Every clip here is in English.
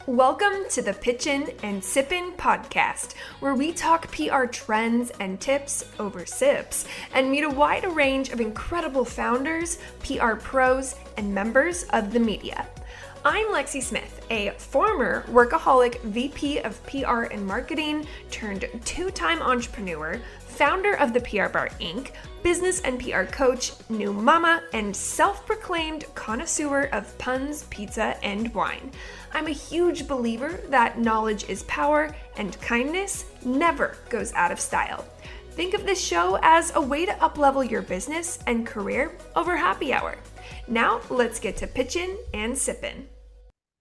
Welcome to the Pitchin and Sippin Podcast, where we talk PR trends and tips over sips and meet a wide range of incredible founders, PR pros, and members of the media. I'm Lexie Smith, a former workaholic VP of PR and marketing turned two-time entrepreneur, founder of the PR Bar Inc., business and PR coach, new mama, and self-proclaimed connoisseur of puns, pizza, and wine. I'm a huge believer that knowledge is power and kindness never goes out of style. Think of this show as a way to uplevel your business and career over happy hour. Now, let's get to pitchin' and sippin'.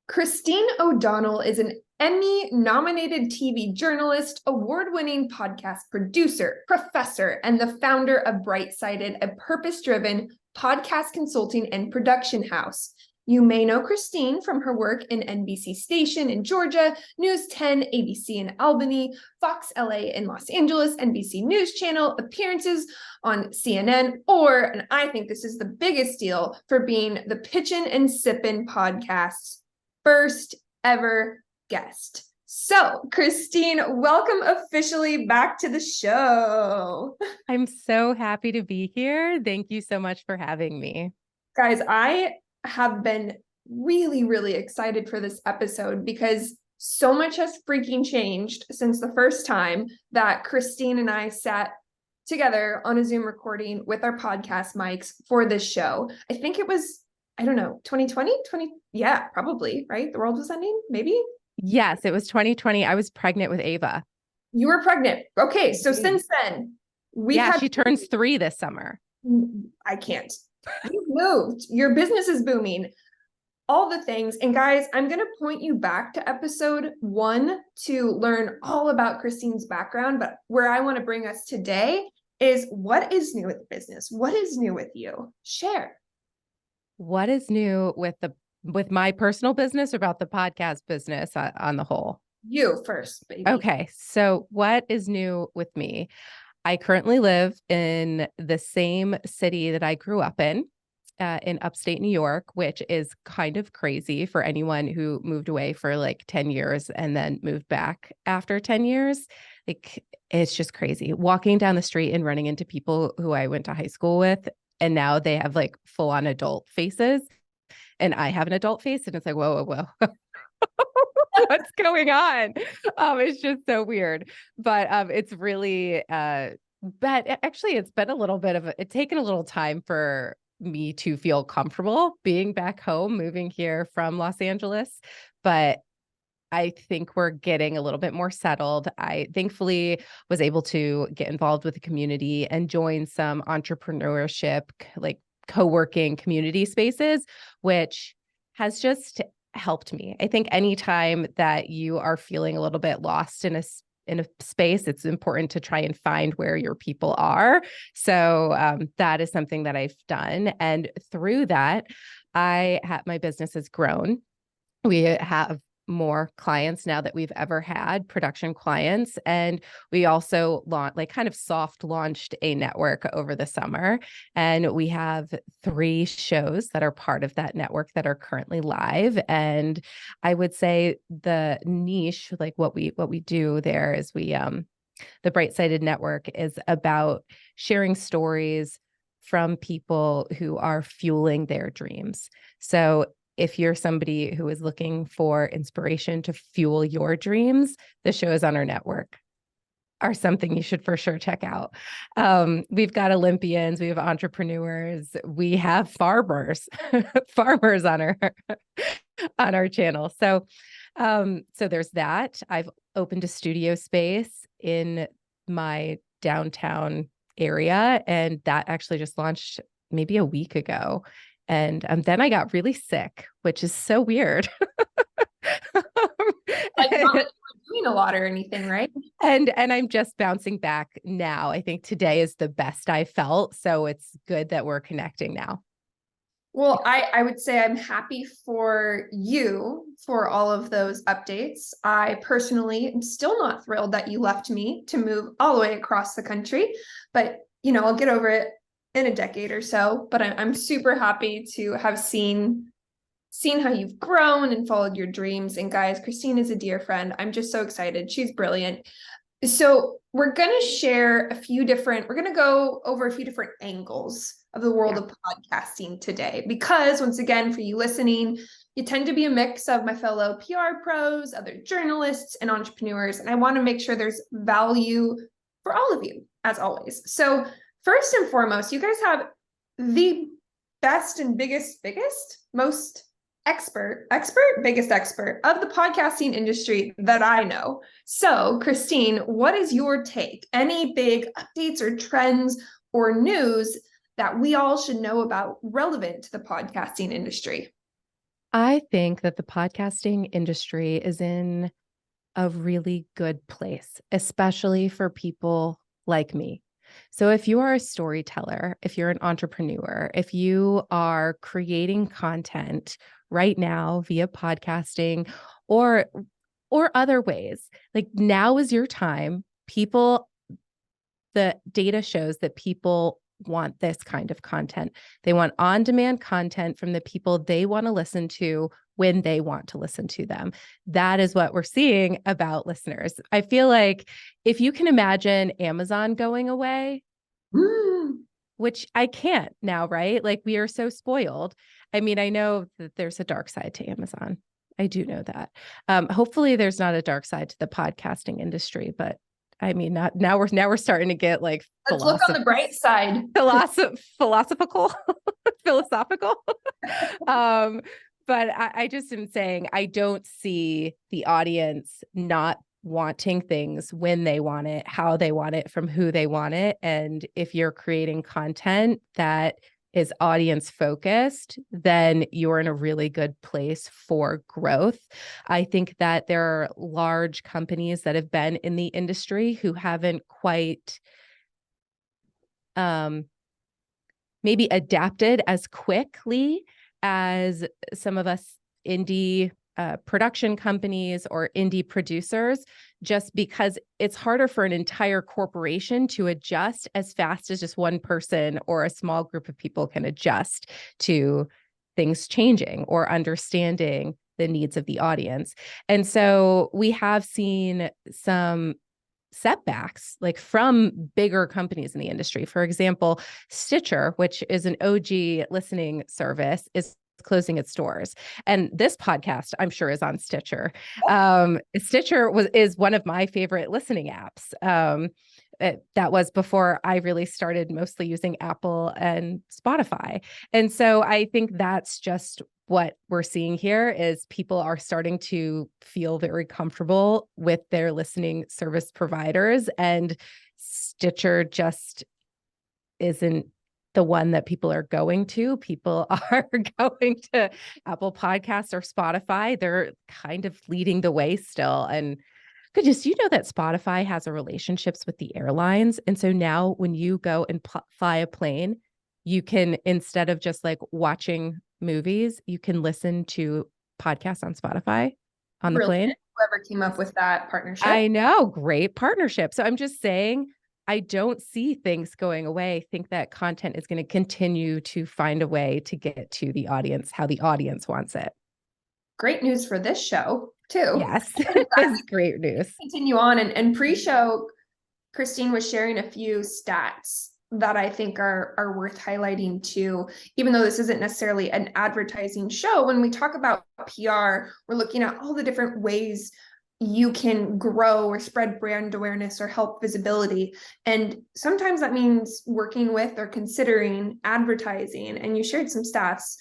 Christine O'Donnell is an Emmy-Nominated TV journalist, award-winning podcast producer, professor, and the founder of Bright-Sided, a purpose-driven podcast consulting and production house. You may know Christine from her work in NBC Station in Georgia, News 10, ABC in Albany, Fox LA in Los Angeles, NBC News Channel, appearances on CNN, and I think this is the biggest deal, for being the Pitchin and Sippin Podcast's first ever guest. So, Christine, welcome officially back to the show. I'm so happy to be here. Thank you so much for having me. Guys, I have been really excited for this episode because so much has freaking changed since the first time that Christine and I sat together on a Zoom recording with our podcast mics for this show. I think it was, 2020? Yeah, probably, right? The world was ending, maybe? Yes, it was 2020. I was pregnant with Ava. You were pregnant. Okay, so since then, she turns 3 this summer. I can't. You've moved. Your business is booming. All the things. And guys, I'm going to point you back to episode 1 to learn all about Christine's background. But where I want to bring us today is, what is new with the business? What is new with you? Share. What is new with my personal business, or about the podcast business on the whole? You first, baby. Okay. So what is new with me? I currently live in the same city that I grew up in upstate New York, which is kind of crazy for anyone who moved away for like 10 years and then moved back after 10 years. Like, it's just crazy walking down the street and running into people who I went to high school with. And now they have like full on adult faces and I have an adult face, and it's like, whoa. What's going on? It's just so weird, but it's really, but actually it's been a little bit of it's taken a little time for me to feel comfortable being back home, moving here from Los Angeles, but I think we're getting a little bit more settled. I thankfully was able to get involved with the community and join some entrepreneurship, like co-working community spaces, which has just helped me. I think anytime that you are feeling a little bit lost in a space, it's important to try and find where your people are. So that is something that I've done. And through that, my business has grown. We have more clients now that we've ever had, production clients. And we also soft launched a network over the summer. And we have 3 shows that are part of that network that are currently live. And I would say the niche, like what we do there is the Bright-Sided Network is about sharing stories from people who are fueling their dreams. So if you're somebody who is looking for inspiration to fuel your dreams, the shows on our network are something you should for sure check out. We've got Olympians, we have entrepreneurs, we have farmers on our channel. So there's that. I've opened a studio space in my downtown area, and that actually just launched maybe a week ago. And then I got really sick, which is so weird. Like, not that you were doing a lot or anything, right? And I'm just bouncing back now. I think today is the best I felt. So it's good that we're connecting now. Well, I would say I'm happy for you for all of those updates. I personally am still not thrilled that you left me to move all the way across the country, but I'll get over it in a decade or so. But I'm super happy to have seen seen how you've grown and followed your dreams. And guys, Christine is a dear friend. I'm just so excited. She's brilliant. So we're going to go over a few different angles of the world of podcasting today, because once again, for you listening, you tend to be a mix of my fellow PR pros, other journalists, and entrepreneurs. And I want to make sure there's value for all of you, as always. So first and foremost, you guys have the best and biggest, most biggest expert of the podcasting industry that I know. So Christine, what is your take? Any big updates or trends or news that we all should know about relevant to the podcasting industry? I think that the podcasting industry is in a really good place, especially for people like me. So if you are a storyteller, if you're an entrepreneur, if you are creating content right now via podcasting or other ways, like now is your time. The data shows that people want this kind of content. They want on-demand content from the people they want to listen to when they want to listen to them. That is what we're seeing about listeners. I feel like if you can imagine Amazon going away, which I can't now, right? Like we are so spoiled. I mean, I know that there's a dark side to Amazon. I do know that. Hopefully there's not a dark side to the podcasting industry, but I mean, now we're starting to get like let's look on the bright side. Philosophical. But I just am saying I don't see the audience not wanting things when they want it, how they want it, from who they want it. And if you're creating content that is audience focused, then you're in a really good place for growth. I think that there are large companies that have been in the industry who haven't quite maybe adapted as quickly as some of us indie production companies or indie producers, just because it's harder for an entire corporation to adjust as fast as just one person or a small group of people can adjust to things changing or understanding the needs of the audience. And so we have seen some setbacks like from bigger companies in the industry. For example, Stitcher, which is an OG listening service, is closing its doors. And this podcast, I'm sure, is on Stitcher. Stitcher is one of my favorite listening apps. That was before I really started mostly using Apple and Spotify. And so I think that's just what we're seeing here is people are starting to feel very comfortable with their listening service providers, and Stitcher just isn't the one that people are going to. People are going to Apple Podcasts or Spotify. They're kind of leading the way still. And goodness, you know that Spotify has a relationships with the airlines. And so now when you go and fly a plane, you can, instead of just like watching movies, you can listen to podcasts on Spotify on the plane. Whoever came up with that partnership. I know, great partnership. So I'm just saying, I don't see things going away. I think that content is going to continue to find a way to get to the audience, how the audience wants it. Great news for this show, too. Yes, it's great news. Continue on. And pre-show, Christine was sharing a few stats that I think are worth highlighting too, even though this isn't necessarily an advertising show. When we talk about PR, we're looking at all the different ways you can grow or spread brand awareness or help visibility. And sometimes that means working with or considering advertising. And you shared some stats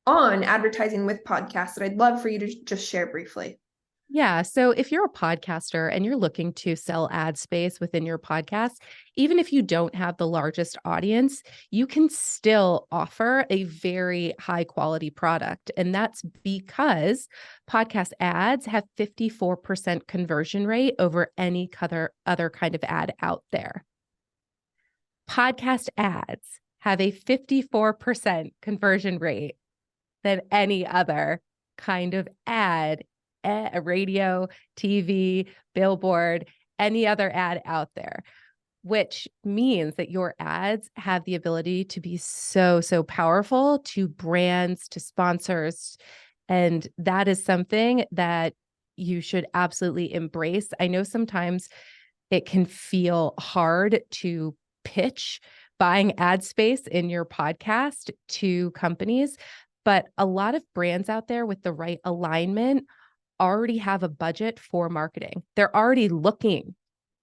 on advertising with podcasts that I'd love for you to just share briefly. Yeah. So if you're a podcaster and you're looking to sell ad space within your podcast, even if you don't have the largest audience, you can still offer a very high quality product. And that's because podcast ads have 54% conversion rate over any other kind of ad out there. Podcast ads have a 54% conversion rate than any other kind of ad, a radio, TV, billboard, any other ad out there, which means that your ads have the ability to be so powerful to brands, to sponsors, And that is something that you should absolutely embrace. I know sometimes it can feel hard to pitch buying ad space in your podcast to companies, but a lot of brands out there with the right alignment already have a budget for marketing. They're already looking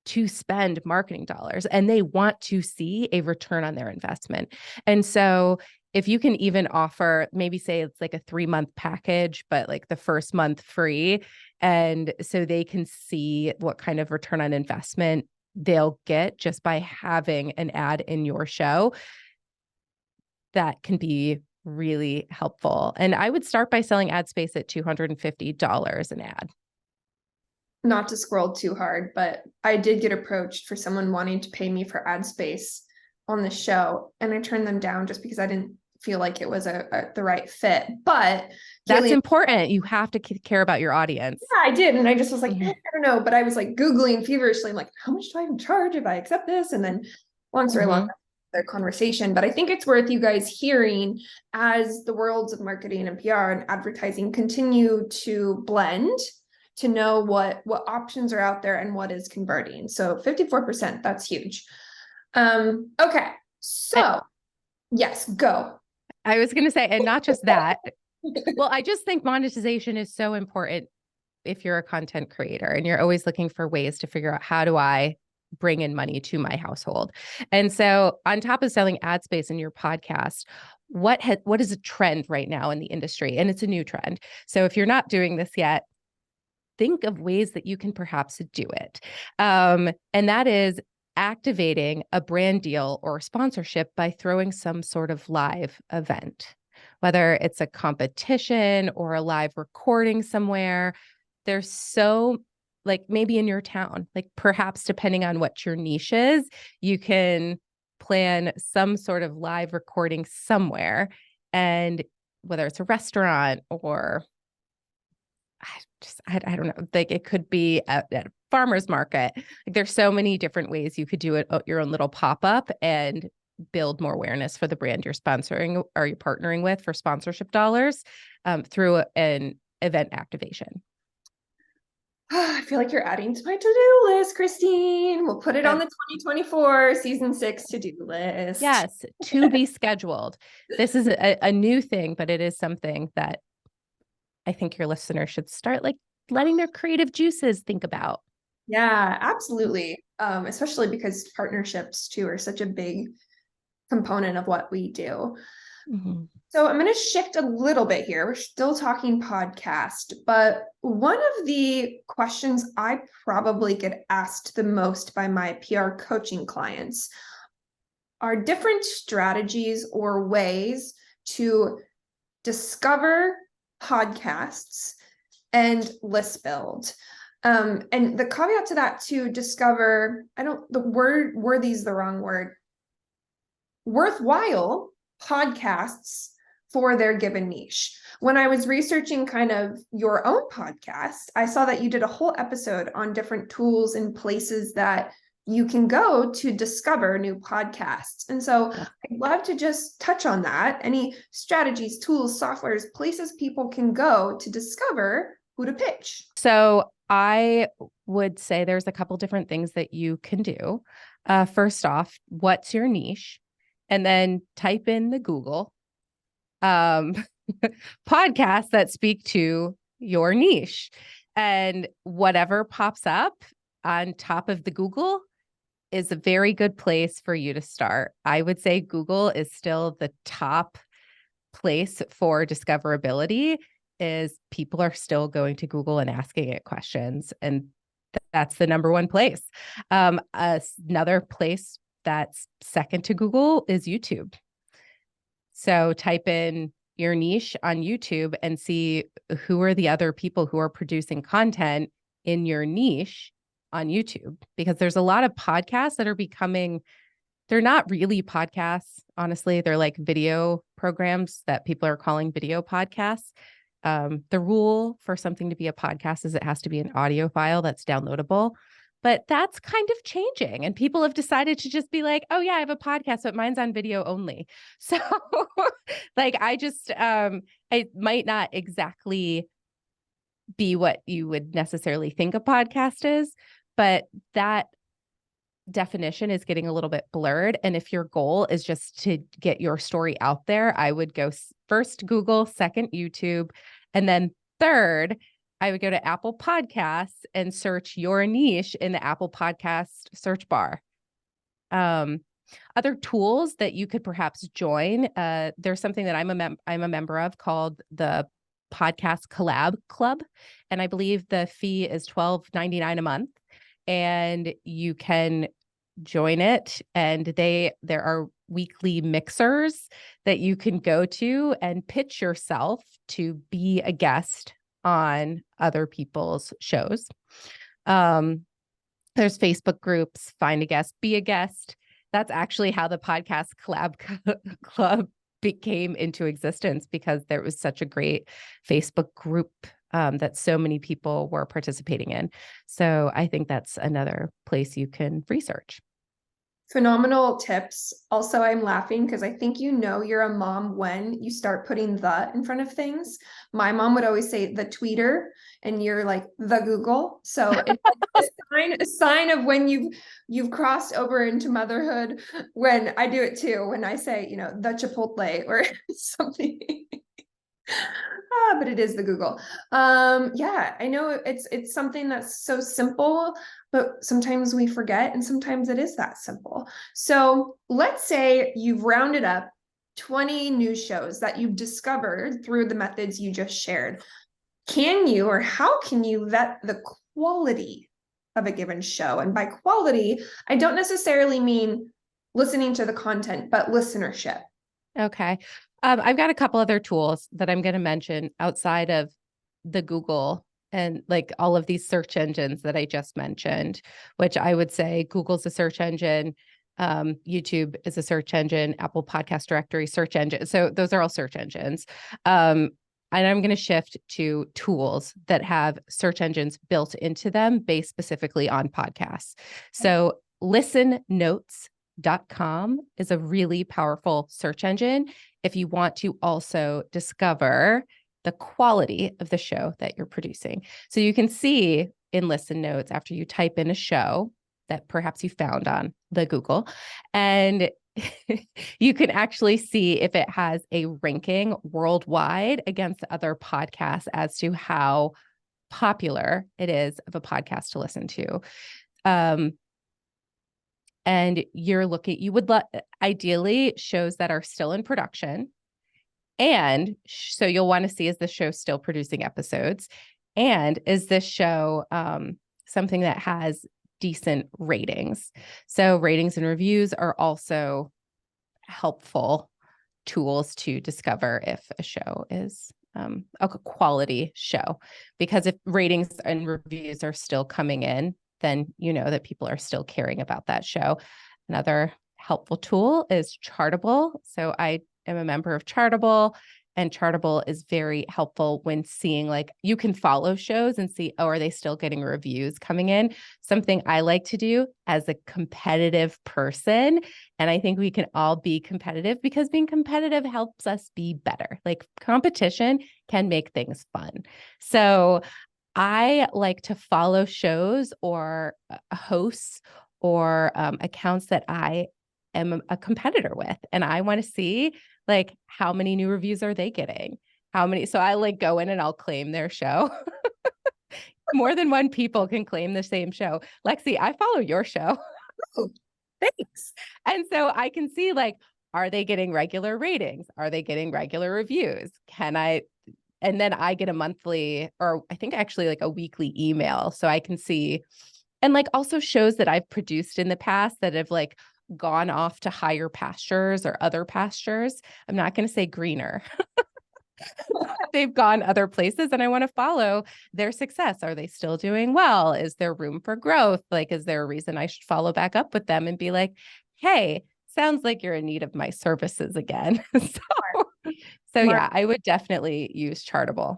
to spend marketing dollars and they want to see a return on their investment. And so if you can even offer, maybe say it's like a 3-month package, but like the first month free, and so they can see what kind of return on investment they'll get just by having an ad in your show, that can be really helpful. And I would start by selling ad space at $250 an ad. Not to scroll too hard, but I did get approached for someone wanting to pay me for ad space on the show, and I turned them down just because I didn't feel like it was the right fit. But that's important. You have to care about your audience. Yeah, I did. And I just was like, I don't know. But I was like Googling feverishly. I'm like, how much do I even charge if I accept this? And then long story long, their conversation. But I think it's worth you guys hearing as the worlds of marketing and PR and advertising continue to blend, to know what options are out there and what is converting. So 54%, that's huge. Okay. So yes, go. I was going to say, and not just that. Well, I just think monetization is so important if you're a content creator and you're always looking for ways to figure out, how do I bring in money to my household? And so on top of selling ad space in your podcast, what is a trend right now in the industry? And it's a new trend. So if you're not doing this yet, think of ways that you can perhaps do it. And that is activating a brand deal or sponsorship by throwing some sort of live event, whether it's a competition or a live recording somewhere. There's so, like maybe in your town, like perhaps depending on what your niche is, you can plan some sort of live recording somewhere. And whether it's a restaurant or I don't know, like it could be at a farmer's market. Like there's so many different ways you could do it, your own little pop-up, and build more awareness for the brand you're sponsoring or you're partnering with for sponsorship dollars through an event activation. I feel like you're adding to my to-do list, Christine. We'll put it on the 2024 season 6 to-do list. Yes, to be scheduled. This is a new thing, but it is something that I think your listeners should start like letting their creative juices think about. Yeah, absolutely. Especially because partnerships too are such a big component of what we do. Mm-hmm. So I'm going to shift a little bit here. We're still talking podcast, but one of the questions I probably get asked the most by my PR coaching clients are different strategies or ways to discover podcasts and list build. And the caveat to that, to discover, worthy is the wrong word, worthwhile podcasts for their given niche. When I was researching kind of your own podcast, I saw that you did a whole episode on different tools and places that you can go to discover new podcasts. And so I'd love to just touch on that. Any strategies, tools, softwares, places people can go to discover who to pitch. So I would say there's a couple different things that you can do. First off, what's your niche? And then type in the Google podcasts that speak to your niche. And whatever pops up on top of the Google is a very good place for you to start. I would say Google is still the top place for discoverability. Is people are still going to Google and asking it questions. And that's the number one place. Another place that's second to Google is YouTube. So type in your niche on YouTube and see who are the other people who are producing content in your niche on YouTube, because there's a lot of podcasts that are becoming, they're not really podcasts. Honestly, they're like video programs that people are calling video podcasts. The rule for something to be a podcast is it has to be an audio file that's downloadable. But that's kind of changing. And people have decided to just be like, oh, yeah, I have a podcast, but mine's on video only. So like, it might not exactly be what you would necessarily think a podcast is, but that definition is getting a little bit blurred. And if your goal is just to get your story out there, I would go first Google, second YouTube, and then third, I would go to Apple Podcasts and search your niche in the Apple Podcast search bar. Other tools that you could perhaps join, there's something that I'm a member of called the Podcast Collab Club, and I believe the fee is $12.99 a month, and you can join it. And there are weekly mixers that you can go to and pitch yourself to be a guest on other people's shows. There's Facebook groups, find a guest, be a guest. That's actually how the Podcast Collab Club became into existence, because there was such a great Facebook group that so many people were participating in. So I think that's another place you can research. Phenomenal tips. Also, I'm laughing because I think you're a mom when you start putting the in front of things. My mom would always say the tweeter, and you're like the Google. So it's like a sign of when you've crossed over into motherhood. When I do it too, when I say, the Chipotle or something. But it is the Google. Yeah, I know it's something that's so simple, but sometimes we forget, and sometimes it is that simple. So let's say you've rounded up 20 news shows that you've discovered through the methods you just shared. Can you, or how can you vet the quality of a given show? And by quality, I don't necessarily mean listening to the content, but listenership. Okay. I've got a couple other tools that I'm going to mention outside of the Google and like all of these search engines that I just mentioned, which I would say Google's a search engine, YouTube is a search engine, Apple Podcast Directory search engine. So those are all search engines. And I'm going to shift to tools that have search engines built into them based specifically on podcasts. So listennotes.com is a really powerful search engine if you want to also discover the quality of the show that you're producing. So you can see in Listen Notes after you type in a show that perhaps you found on the Google, and you can actually see if it has a ranking worldwide against other podcasts as to how popular it is of a podcast to listen to. And you would ideally shows that are still in production. And so you'll want to see, is this show still producing episodes? And is this show something that has decent ratings? So ratings and reviews are also helpful tools to discover if a show is a quality show. Because if ratings and reviews are still coming in, then you know that people are still caring about that show. Another helpful tool is Chartable. So I am a member of Chartable, and Chartable is very helpful when seeing, like, you can follow shows and see, oh, are they still getting reviews coming in? Something I like to do as a competitive person. And I think we can all be competitive, because being competitive helps us be better. Like, competition can make things fun. So I like to follow shows or hosts or accounts that I am a competitor with. And I want to see, like, how many new reviews are they getting? So I like go in and I'll claim their show. More than one people can claim the same show. Lexie, I follow your show. Oh, thanks. And so I can see, like, are they getting regular ratings? Are they getting regular reviews? And then I get a monthly, or I think actually like a weekly email. So I can see, and like also shows that I've produced in the past that have like gone off to higher pastures or other pastures. I'm not going to say greener. They've gone other places, and I want to follow their success. Are they still doing well? Is there room for growth? Like, is there a reason I should follow back up with them and be like, hey, sounds like you're in need of my services again. So yeah, I would definitely use Chartable.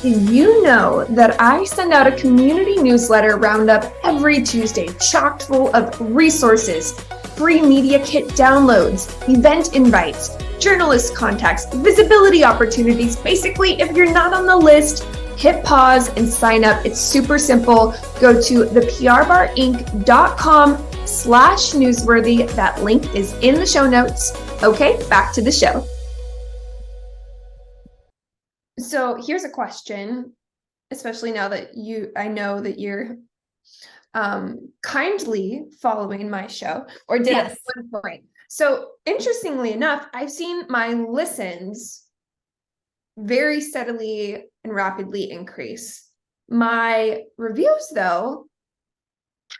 Did you know that I send out a community newsletter roundup every Tuesday, chock full of resources, free media kit downloads, event invites, journalist contacts, visibility opportunities. Basically, if you're not on the list, hit pause and sign up. It's super simple. Go to theprbarinc.com/newsworthy. That link is in the show notes. Okay, back to the show. So here's a question, especially now that I know that you're kindly following my show, or did at one point. So interestingly enough, I've seen my listens very steadily and rapidly increase. My reviews, though,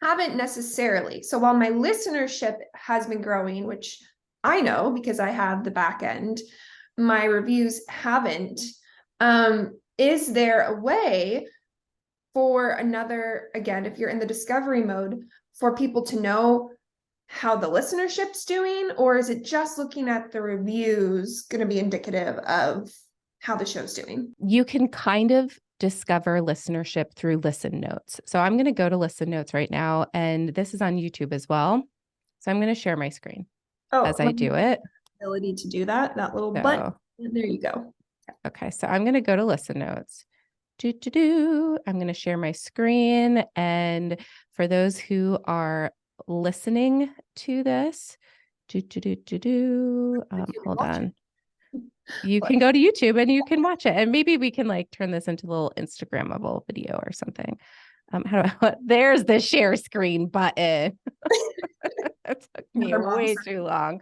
haven't necessarily. So while my listenership has been growing, which I know because I have the back end, my reviews haven't. Is there a way for again, if you're in the discovery mode, for people to know how the listenership's doing, or is it just looking at the reviews going to be indicative of how the show's doing? You can kind of discover listenership through listen notes. So I'm going to go to listen notes right now, and this is on YouTube as well. So I'm going to share my screen as I do it. Ability to do that little button. There you go. Okay, so I'm going to go to listen notes. I'm going to share my screen. And for those who are listening to this, hold on. You can go to YouTube and you can watch it. And maybe we can turn this into a little Instagrammable video or something. There's the share screen button. It took me way too long.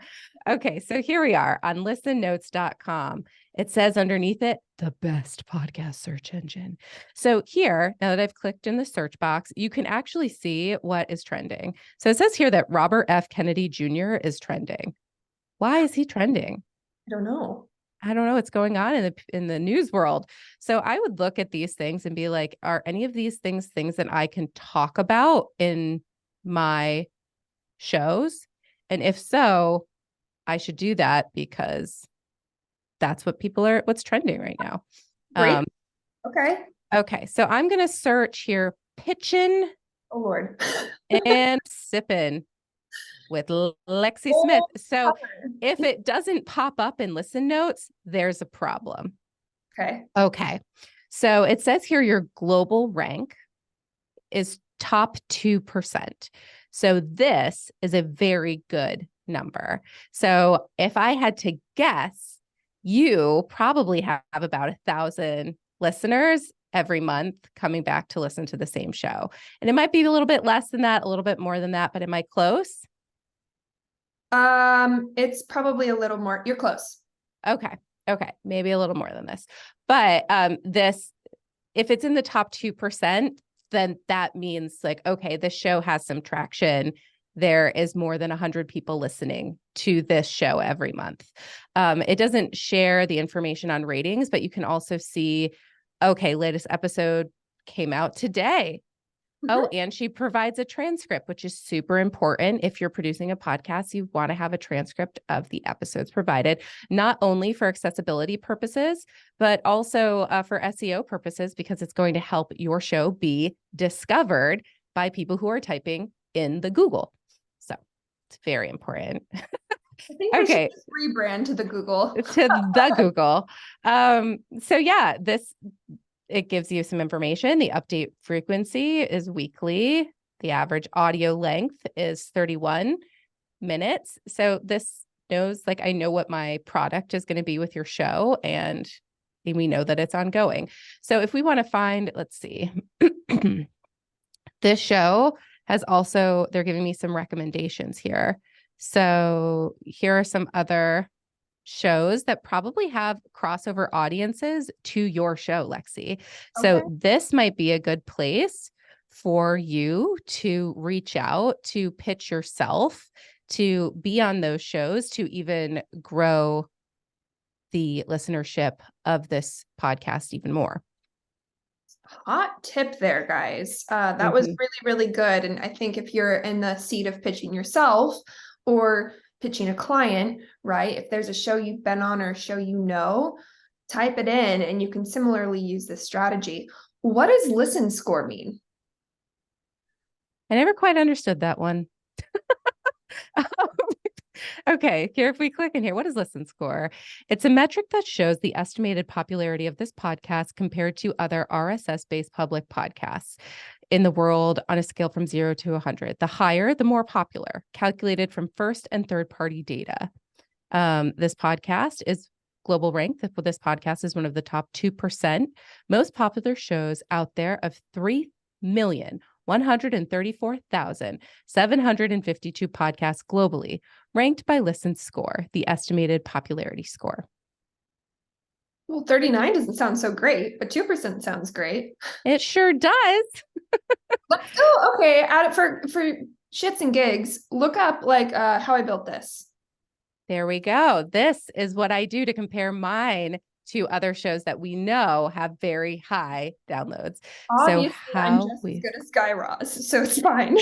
Okay, so here we are on listennotes.com. It says underneath it, the best podcast search engine. So here, now that I've clicked in the search box, you can actually see what is trending. So it says here that Robert F. Kennedy Jr. is trending. Why is he trending? I don't know what's going on in the news world. So I would look at these things and be like, are any of these things that I can talk about in my shows? And if so, I should do that because that's what's trending right now. Great. Okay. So I'm going to search here, Pitchin and Sippin with Lexie Smith. So if it doesn't pop up in listen notes, there's a problem. Okay. So it says here your global rank is top 2%. So this is a very good number. So if I had to guess, you probably have about 1,000 listeners every month coming back to listen to the same show. And it might be a little bit less than that, a little bit more than that, but am I close? It's probably a little more. You're close. Okay. Maybe a little more than this. But if it's in the top 2%, then that means okay, this show has some traction. There is more than 100 people listening to this show every month. It doesn't share the information on ratings, but you can also see, okay, latest episode came out today. Oh, and she provides a transcript, which is super important. If you're producing a podcast, you want to have a transcript of the episodes provided, not only for accessibility purposes, but also for SEO purposes, because it's going to help your show be discovered by people who are typing in the Google. So it's very important. I think we should rebrand to the Google. To the Google. So yeah, it gives you some information. The update frequency is weekly. The average audio length is 31 minutes. So this knows, I know what my product is going to be with your show, and we know that it's ongoing. So if we want to find, let's see, this show has also, they're giving me some recommendations here. So here are some other shows that probably have crossover audiences to your show, Lexie. So this might be a good place for you to reach out, to pitch yourself, to be on those shows, to even grow the listenership of this podcast even more. Hot tip there, guys. That was really, really good. And I think if you're in the seat of pitching yourself or pitching a client, right? If there's a show you've been on or a show type it in and you can similarly use this strategy. What does listen score mean? I never quite understood that one. Okay, here, if we click in here, what is listen score? It's a metric that shows the estimated popularity of this podcast compared to other RSS-based public podcasts in the world on a scale from 0 to 100. The higher, the more popular, calculated from first and third party data. This podcast is global ranked. This podcast is one of the top 2% most popular shows out there of 3,134,752 podcasts globally, ranked by Listen Score, the estimated popularity score. Well, 39 doesn't sound so great, but 2% sounds great. It sure does. Let's go. Okay, add it for shits and gigs. Look up How I Built This. There we go. This is what I do to compare mine to other shows that we know have very high downloads. Obviously, so I'm just as good as Guy Raz, so it's fine.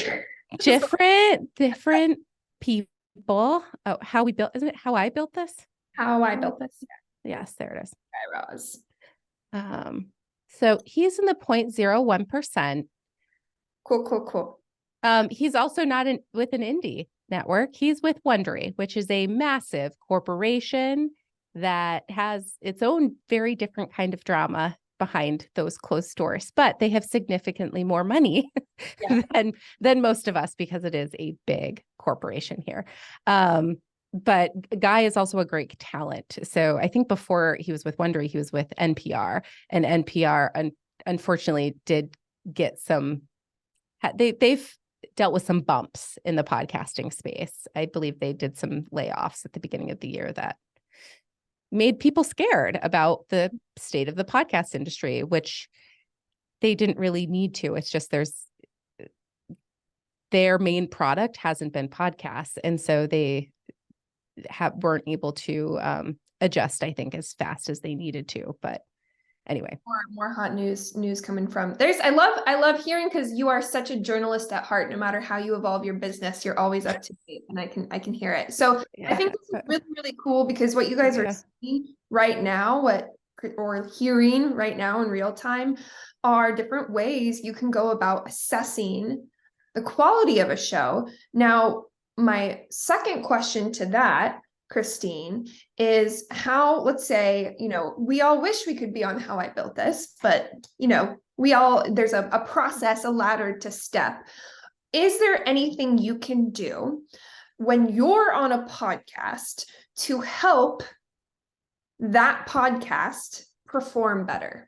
different people. Oh, isn't it How I Built This? How I Built This. Yes, there it is. Guy Raz. So he's in the 0.01%. Cool. He's also not with an indie network. He's with Wondery, which is a massive corporation that has its own very different kind of drama behind those closed doors, but they have significantly more money than most of us because it is a big corporation here. But Guy is also a great talent. So I think before he was with Wondery, he was with NPR, and NPR unfortunately did get they've dealt with some bumps in the podcasting space. I believe they did some layoffs at the beginning of the year that made people scared about the state of the podcast industry, which they didn't really need to. It's just their main product hasn't been podcasts. And so they weren't able to adjust, I think, as fast as they needed to. But anyway, more hot news coming from I love hearing, because you are such a journalist at heart. No matter how you evolve your business, you're always up to date, and I can hear it. So I think this is really, really cool, because what you guys are seeing right now, or hearing right now in real time, are different ways you can go about assessing the quality of a show. Now, my second question to that, Christine, is how, let's say, we all wish we could be on How I Built This, but, there's a process, a ladder to step. Is there anything you can do when you're on a podcast to help that podcast perform better?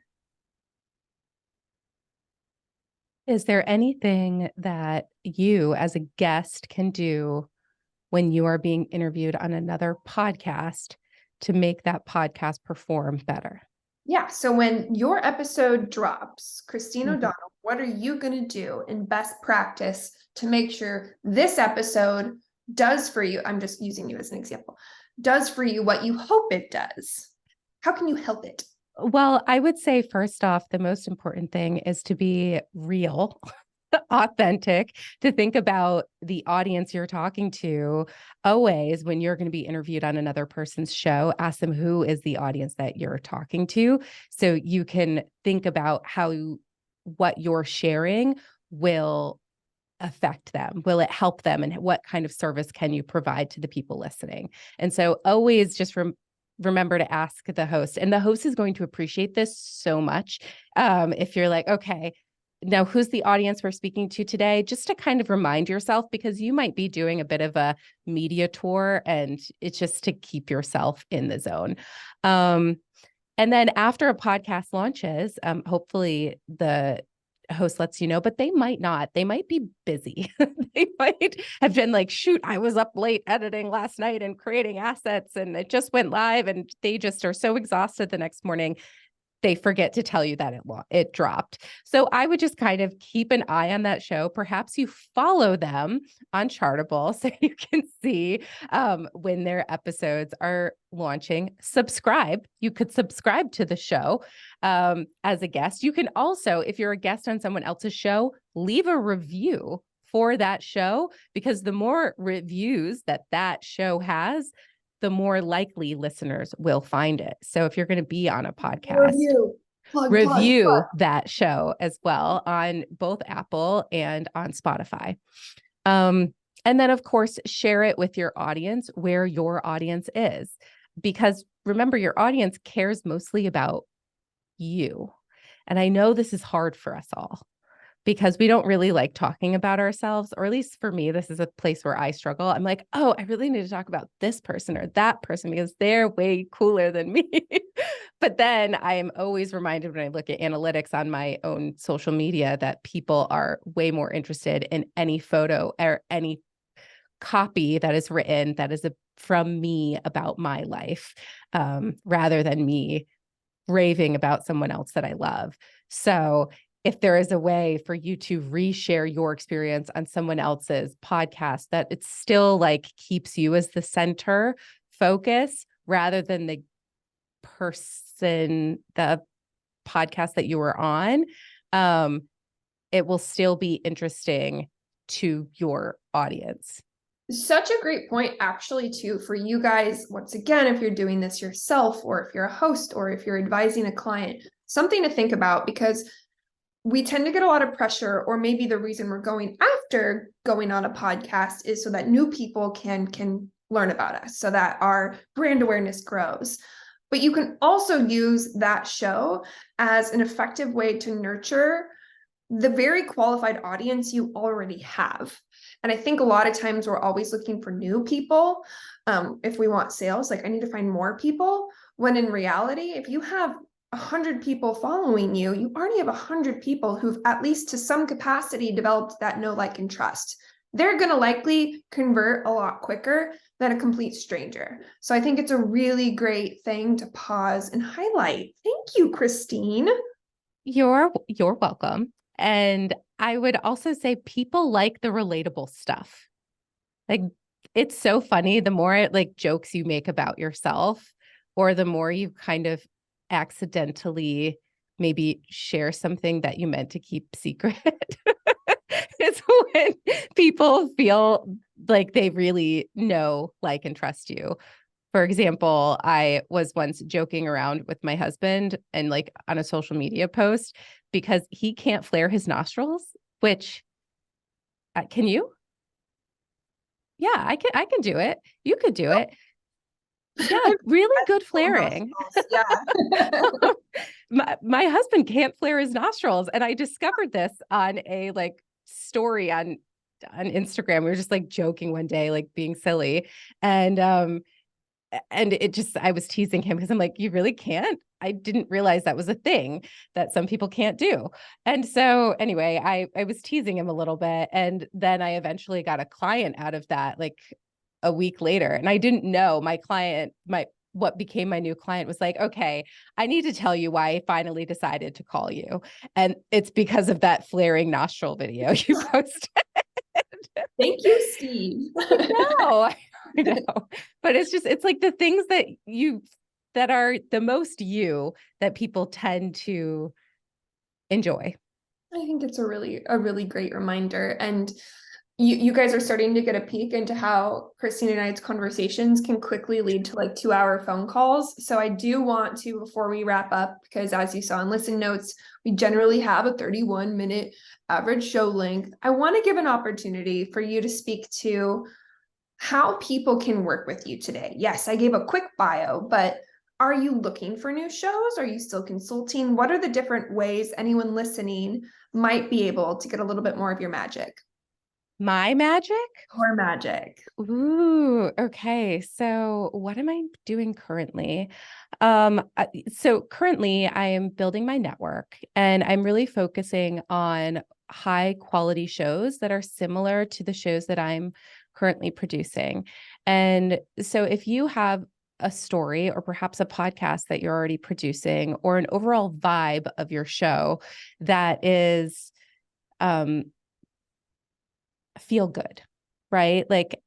Is there anything that you as a guest can do when you are being interviewed on another podcast to make that podcast perform better? Yeah. So when your episode drops, Christine O'Donnell, what are you going to do in best practice to make sure this episode does for you? I'm just using you as an example. Does for you what you hope it does. How can you help it? Well, I would say, first off, the most important thing is to be real, authentic, to think about the audience you're talking to. Always, when you're going to be interviewed on another person's show, ask them who is the audience that you're talking to, so you can think about how what you're sharing will affect them. Will it help them? And what kind of service can you provide to the people listening? And so always just remember to ask the host, and the host is going to appreciate this so much. If you're like, okay, now who's the audience we're speaking to today? Just to kind of remind yourself, because you might be doing a bit of a media tour, and it's just to keep yourself in the zone. And then after a podcast launches, hopefully the host lets you know, but they might not. They might be busy. They might have been like, shoot, I was up late editing last night and creating assets, and it just went live, and they just are so exhausted the next morning, they forget to tell you that it dropped. So I would just kind of keep an eye on that show. Perhaps you follow them on Chartable so you can see when their episodes are launching. Subscribe. You could subscribe to the show as a guest. You can also, if you're a guest on someone else's show, leave a review for that show, because the more reviews that show has, the more likely listeners will find it. So if you're going to be on a podcast, review that show as well on both Apple and on Spotify. And then, of course, share it with your audience where your audience is. Because remember, your audience cares mostly about you. And I know this is hard for us all because we don't really like talking about ourselves, or at least for me, this is a place where I struggle. I'm like, oh, I really need to talk about this person or that person because they're way cooler than me. But then I am always reminded when I look at analytics on my own social media that people are way more interested in any photo or any copy that is written that is from me about my life, rather than me raving about someone else that I love. So if there is a way for you to reshare your experience on someone else's podcast, that it still like keeps you as the center focus rather than the person, the podcast that you were on, it will still be interesting to your audience. Such a great point, actually, too, for you guys. Once again, if you're doing this yourself, or if you're a host, or if you're advising a client, something to think about, because we tend to get a lot of pressure, or maybe the reason we're going after going on a podcast is so that new people can learn about us, so that our brand awareness grows. But you can also use that show as an effective way to nurture the very qualified audience you already have. And I think a lot of times we're always looking for new people. If we want sales, like I need to find more people, when in reality, if you have 100 people following you, you already have 100 people who've at least to some capacity developed that know, like, and trust. They're going to likely convert a lot quicker than a complete stranger. So I think it's a really great thing to pause and highlight. Thank you, Christine. You're welcome. And I would also say people like the relatable stuff. Like, it's so funny. The more like jokes you make about yourself, or the more you kind of accidentally maybe share something that you meant to keep secret, it's when people feel like they really know, like, and trust you. For example, I was once joking around with my husband and like on a social media post because he can't flare his nostrils, which can you? Yeah, I can do it. You could do it. Yeah, really good flaring. Yeah. my husband can't flare his nostrils. And I discovered this on a like story on Instagram. We were just like joking one day, like being silly. And it just, I was teasing him because I'm like, you really can't? I didn't realize that was a thing that some people can't do. And so anyway, I was teasing him a little bit. And then I eventually got a client out of that like a week later. And I didn't know my client, what became my new client was like, okay, I need to tell you why I finally decided to call you. And it's because of that flaring nostril video you posted. Thank you, Steve. I know. But it's like the things that are the most you that people tend to enjoy. I think it's a really great reminder. And you guys are starting to get a peek into how Christine and I's conversations can quickly lead to like 2-hour phone calls. So I do want to, before we wrap up, because as you saw in listen notes, we generally have a 31-minute average show length. I want to give an opportunity for you to speak to how people can work with you today. Yes, I gave a quick bio, but are you looking for new shows? Are you still consulting? What are the different ways anyone listening might be able to get a little bit more of your magic? My magic? Or magic. Ooh, okay. So what am I doing currently? So currently I am building my network and I'm really focusing on high quality shows that are similar to the shows that I'm currently producing. And so if you have a story or perhaps a podcast that you're already producing or an overall vibe of your show that is, feel good, right? Like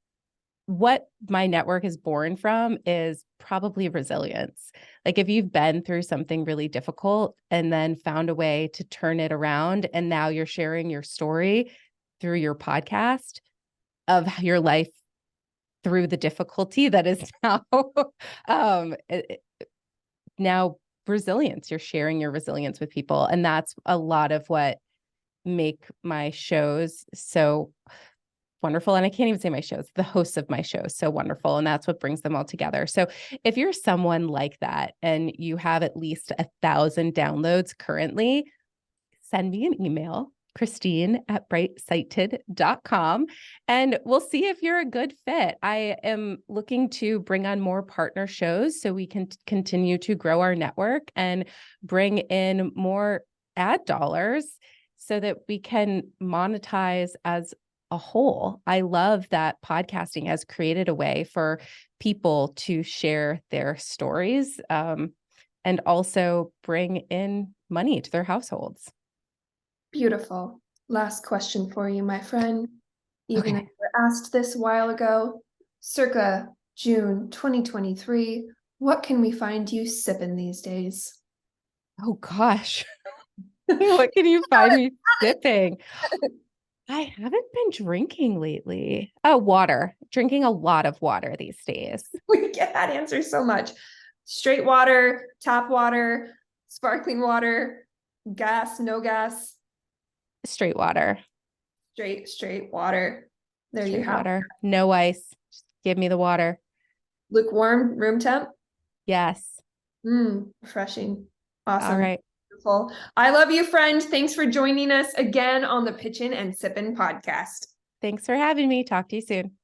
what my network is born from is probably resilience. Like if you've been through something really difficult and then found a way to turn it around, and now you're sharing your story through your podcast of your life through the difficulty that is now, now resilience. You're sharing your resilience with people. And that's a lot of what make my shows so wonderful. And I can't even say my shows, the hosts of my shows, so wonderful. And that's what brings them all together. So if you're someone like that and you have at least 1,000 downloads currently, send me an email, Christine@brightsighted.com, and we'll see if you're a good fit. I am looking to bring on more partner shows so we can continue to grow our network and bring in more ad dollars so that we can monetize as a whole. I love that podcasting has created a way for people to share their stories, and also bring in money to their households. Beautiful. Last question for you, my friend. Even Okay. if you were asked this a while ago, circa June 2023, what can we find you sipping these days? Oh gosh. What can you find me sipping? I haven't been drinking lately. Oh, water. Drinking a lot of water these days. We get that answer so much. Straight water, tap water, sparkling water, gas, no gas, Straight water. straight water. There you Straight have water. No ice. Just give me the water. lukewarm, room temp. Yes. Refreshing. Awesome. All right. Beautiful. I love you, friend. Thanks for joining us again on the Pitchin and Sippin Podcast. Thanks for having me. Talk to you soon.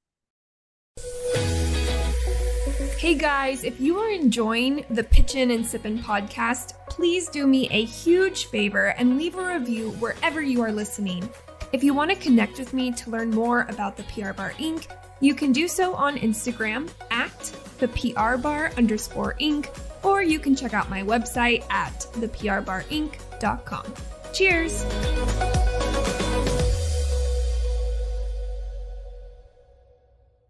Hey guys, if you are enjoying the Pitchin and Sippin Podcast, please do me a huge favor and leave a review wherever you are listening. If you want to connect with me to learn more about the PR Bar Inc., you can do so on Instagram @thePRBar_Inc., or you can check out my website at theprbarinc.com. Cheers!